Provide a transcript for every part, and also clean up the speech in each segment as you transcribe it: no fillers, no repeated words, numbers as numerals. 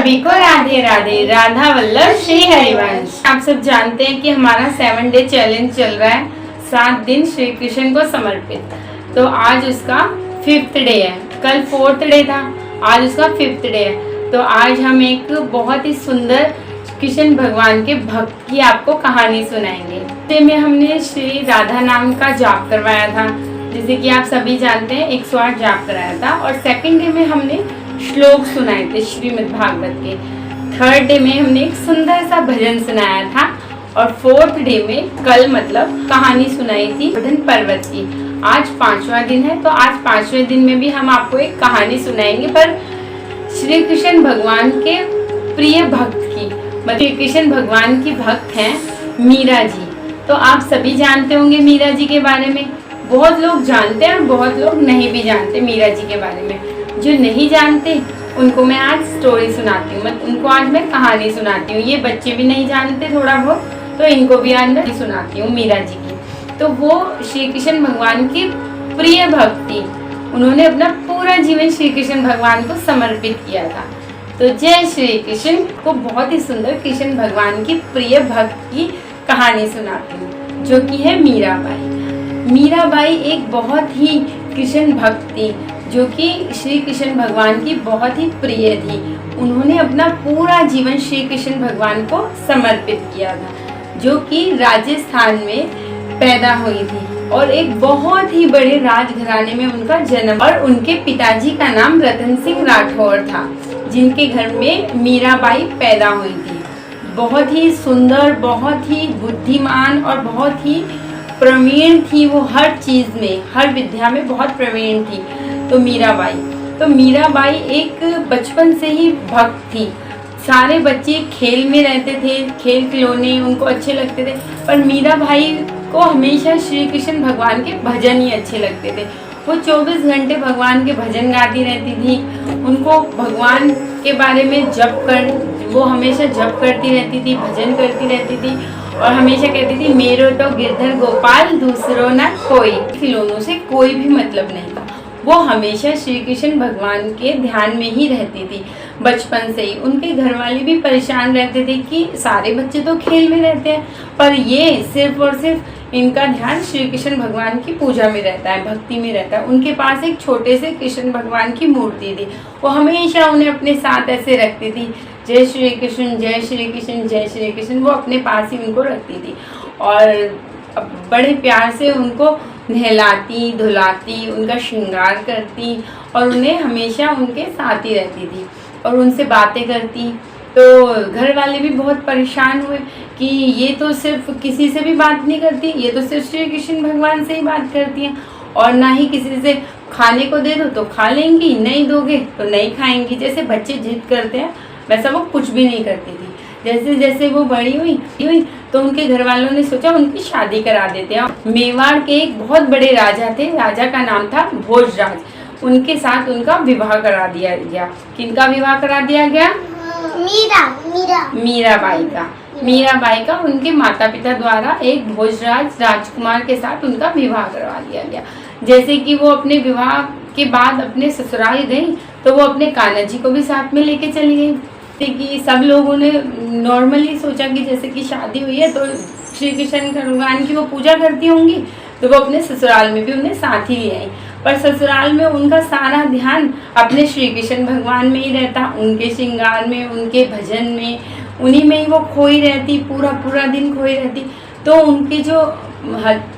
सभी को राधे राधे। राधा वल्लभ श्री हरिवंश। आप सब जानते हैं कि हमारा 7 डे चैलेंज चल रहा है, 7 दिन श्री कृष्ण को समर्पित। तो आज उसका 5th डे है, कल 4th डे था, आज उसका 5th डे है। तो आज हम एक बहुत ही सुंदर कृष्ण भगवान के भक्त की आपको कहानी सुनाएंगे। डे में हमने श्री राधा नाम का जाप करवाया था, जैसे कि आप सभी जानते हैं 108 जाप कराया था। और 2nd डे में हमने श्लोक सुनाए थे श्रीमद् भागवत के। 3rd डे में हमने एक सुंदर सा भजन सुनाया था। और 4th डे में कल मतलब कहानी सुनाई थी गोवर्धन पर्वत की। आज 5वां दिन है, तो आज 5वें दिन में भी हम आपको एक कहानी सुनाएंगे, पर श्री कृष्ण भगवान के प्रिय भक्त की। मतलब श्री कृष्ण भगवान की भक्त हैं मीरा जी। तो आप सभी जानते होंगे मीरा जी के बारे में, बहुत लोग जानते हैं और बहुत लोग नहीं भी जानते मीरा जी के बारे में। जो नहीं जानते उनको मैं आज स्टोरी सुनाती हूँ, उनको आज मैं कहानी सुनाती हूँ। ये बच्चे भी नहीं जानते थोड़ा बहुत, तो इनको भी आज मैं सुनाती हूँ मीरा जी की। तो वो श्री कृष्ण भगवान की प्रिय भक्ति, उन्होंने अपना पूरा जीवन श्री कृष्ण भगवान को समर्पित किया था। तो जय श्री कृष्ण को बहुत ही सुंदर कृष्ण भगवान की प्रिय भक्त की कहानी सुनाती हूँ, जो कि है मीराबाई। मीराबाई एक बहुत ही कृष्ण भक्त थी, जो कि श्री कृष्ण भगवान की बहुत ही प्रिय थी। उन्होंने अपना पूरा जीवन श्री कृष्ण भगवान को समर्पित किया था, जो कि राजस्थान में पैदा हुई थी और एक बहुत ही बड़े राजघराने में उनका जन्म। और उनके पिताजी का नाम रतन सिंह राठौर था, जिनके घर में मीराबाई पैदा हुई थी। बहुत ही सुंदर, बहुत ही बुद्धिमान और बहुत ही प्रवीण थी वो, हर चीज़ में, हर विद्या में बहुत प्रवीण थी। तो मीराबाई एक बचपन से ही भक्त थी। सारे बच्चे खेल में रहते थे, खेल खिलौने उनको अच्छे लगते थे, पर मीराबाई को हमेशा श्री कृष्ण भगवान के भजन ही अच्छे लगते थे। वो 24 घंटे भगवान के भजन गाती रहती थी। उनको भगवान के बारे में वो हमेशा जप करती रहती थी, भजन करती रहती थी और हमेशा कहती थी मेरो तो गिरधर गोपाल दूसरो ना कोई। खिलौनों से कोई भी मतलब नहीं था, वो हमेशा श्री कृष्ण भगवान के ध्यान में ही रहती थी। बचपन से ही उनके घर वाले भी परेशान रहते थे कि सारे बच्चे तो खेल में रहते हैं, पर ये सिर्फ और सिर्फ इनका ध्यान श्री कृष्ण भगवान की पूजा में रहता है, भक्ति में रहता है। उनके पास एक छोटे से कृष्ण भगवान की मूर्ति थी, वो हमेशा उन्हें अपने साथ ऐसे रखती थी, जय श्री कृष्ण जय श्री कृष्ण जय श्री कृष्ण, वो अपने पास ही उनको रखती थी और बड़े प्यार से उनको नहलाती धुलाती, उनका श्रृंगार करती और उन्हें हमेशा उनके साथ ही रहती थी और उनसे बातें करती। तो घर वाले भी बहुत परेशान हुए कि ये तो सिर्फ किसी से भी बात नहीं करती, ये तो सिर्फ श्री कृष्ण भगवान से ही बात करती हैं, और ना ही किसी से खाने को दे दो तो खा लेंगी, नहीं दोगे तो नहीं खाएंगी। जैसे बच्चे जिद करते हैं वैसा वो कुछ भी नहीं करती थी। जैसे जैसे वो बड़ी हुई तो उनके घर वालों ने सोचा उनकी शादी करा देते हैं। मेवाड़ के एक बहुत बड़े राजा थे, राजा का नाम था भोजराज। उनके साथ उनका विवाह करा दिया गया। किनका विवाह करा दिया गया? मीराबाई का उनके माता पिता द्वारा एक भोजराज राजकुमार के साथ उनका विवाह करवा दिया गया। जैसे कि वो अपने विवाह के बाद अपने ससुराल गई, तो वो अपने कान्हा जी को भी साथ में लेके चली गई। कि सब लोगों ने नॉर्मली सोचा कि जैसे कि शादी हुई है तो श्री कृष्ण भगवान की वो पूजा करती होंगी, तो वो अपने ससुराल में भी उन्हें साथ ही ले आई। पर ससुराल में उनका सारा ध्यान अपने श्री कृष्ण भगवान में ही रहता, उनके श्रृंगार में, उनके भजन में, उन्हीं में ही वो खोई रहती, पूरा दिन खोई रहती। तो उनके जो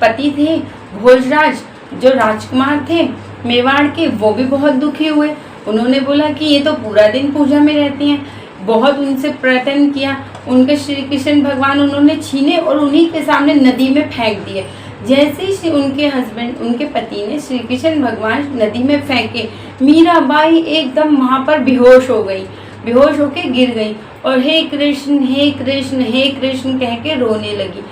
पति थे भोजराज, जो राजकुमार थे मेवाड़ के, वो भी बहुत दुखी हुए। उन्होंने बोला कि ये तो पूरा दिन पूजा में रहती हैं। बहुत उनसे प्रयत्न किया, उनके श्री कृष्ण भगवान उन्होंने छीने और उन्हीं के सामने नदी में फेंक दिए। जैसे ही उनके पति ने श्री कृष्ण भगवान नदी में फेंके, मीराबाई एकदम वहाँ पर बेहोश हो गई, बेहोश होके गिर गई और हे कृष्ण हे कृष्ण हे कृष्ण कह के रोने लगी।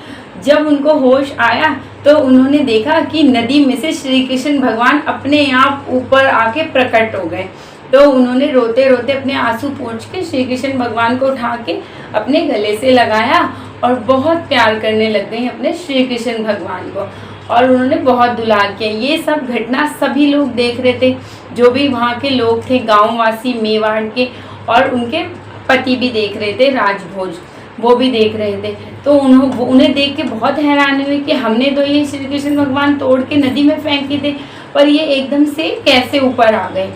जब उनको होश आया तो उन्होंने देखा कि नदी में से श्री कृष्ण भगवान अपने आप ऊपर आके प्रकट हो गए। तो उन्होंने रोते रोते अपने आंसू पोंछ के श्री कृष्ण भगवान को उठा के अपने गले से लगाया और बहुत प्यार करने लग गई अपने श्री कृष्ण भगवान को, और उन्होंने बहुत दुलार किया। ये सब घटना सभी लोग देख रहे थे, जो भी वहाँ के लोग थे, गाँववासी मेवाड़ के, और उनके पति भी देख रहे थे, राजभोज, वो भी देख रहे थे। तो उन्हें देख के बहुत हैरानी हुई कि हमने तो ये श्री कृष्ण भगवान तोड़ के नदी में फेंके थे, पर ये एकदम से कैसे ऊपर आ गए,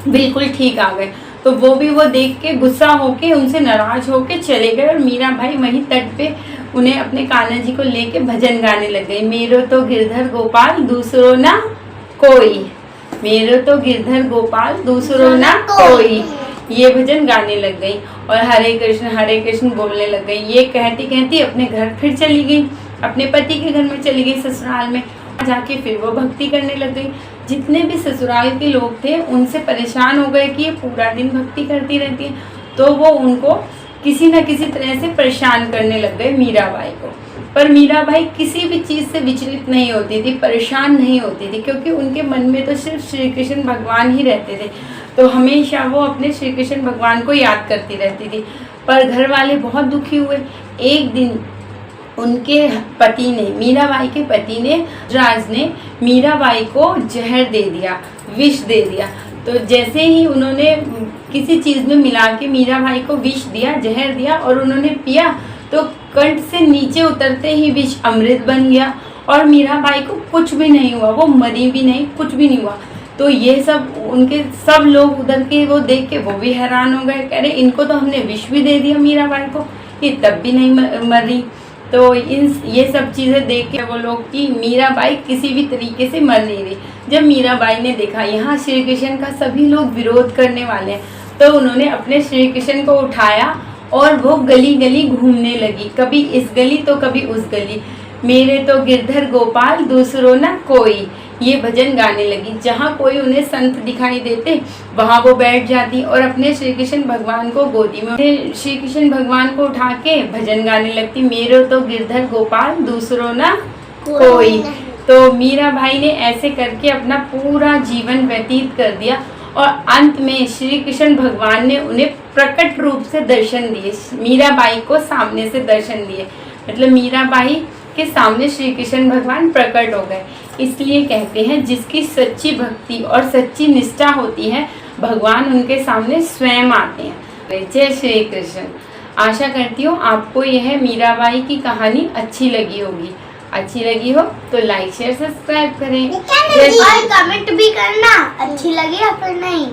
बिल्कुल ठीक आ गए। तो वो देख के गुस्सा होके, उनसे नाराज होके चले गए। और मीरा भाई वहीं तट पे उन्हें अपने कान्हा जी को लेके भजन गाने लग गई। मेरो तो गिरधर गोपाल दूसरो ना कोई, मेरो तो गिरधर गोपाल दूसरो ना कोई, ये भजन गाने लग गई। और हरे कृष्ण बोलने लग गई। ये कहती कहती अपने घर फिर चली गई, अपने पति के घर में चली गई, ससुराल में जाके फिर वो भक्ति करने लग गई। जितने भी ससुराल के लोग थे उनसे परेशान हो गए कि ये पूरा दिन भक्ति करती रहती है, तो वो उनको किसी न किसी तरह से परेशान करने लग गए मीराबाई को। पर मीराबाई किसी भी चीज़ से विचलित नहीं होती थी, परेशान नहीं होती थी, क्योंकि उनके मन में तो सिर्फ श्री कृष्ण भगवान ही रहते थे। तो हमेशा वो अपने श्री कृष्ण भगवान को याद करती रहती थी। पर घर वाले बहुत दुखी हुए। एक दिन उनके पति ने, मीराबाई के पति ने, राज ने मीराबाई को जहर दे दिया, विष दे दिया। तो जैसे ही उन्होंने किसी चीज़ में मिला के मीराबाई को विष दिया, जहर दिया, और उन्होंने पिया, तो कंठ से नीचे उतरते ही विष अमृत बन गया और मीराबाई को कुछ भी नहीं हुआ, वो मरी भी नहीं, कुछ भी नहीं हुआ। तो ये सब उनके सब लोग उधर के वो देख के वो भी हैरान हो गए, कह रहे इनको तो हमने विष भी दे दिया मीराबाई को, ये तब भी नहीं मरी। तो ये सब चीज़ें देख के वो लोग कि मीराबाई किसी भी तरीके से मर नहीं रही। जब मीराबाई ने देखा यहाँ श्री कृष्ण का सभी लोग विरोध करने वाले हैं, तो उन्होंने अपने श्री कृष्ण को उठाया और वो गली गली घूमने लगी, कभी इस गली तो कभी उस गली। मेरे तो गिरधर गोपाल दूसरो ना कोई, ये भजन गाने लगी। जहाँ कोई उन्हें संत दिखाई देते वहाँ वो बैठ जाती और अपने श्री कृष्ण भगवान को गोदी में, श्री कृष्ण भगवान को उठा के भजन गाने लगती। मेरे तो गिरधर गोपाल दूसरो ना कोई। तो मीराबाई ने ऐसे करके अपना पूरा जीवन व्यतीत कर दिया और अंत में श्री कृष्ण भगवान ने उन्हें प्रकट रूप से दर्शन दिए, मीराबाई को सामने से दर्शन दिए, मतलब मीराबाई के सामने श्री कृष्ण भगवान प्रकट हो गए। इसलिए कहते हैं जिसकी सच्ची भक्ति और सच्ची निष्ठा होती है, भगवान उनके सामने स्वयं आते हैं। जय श्री कृष्ण। आशा करती हूँ आपको यह मीराबाई की कहानी अच्छी लगी होगी। अच्छी लगी हो तो लाइक शेयर सब्सक्राइब करें और कमेंट भी करना अच्छी लगी या फिर नहीं।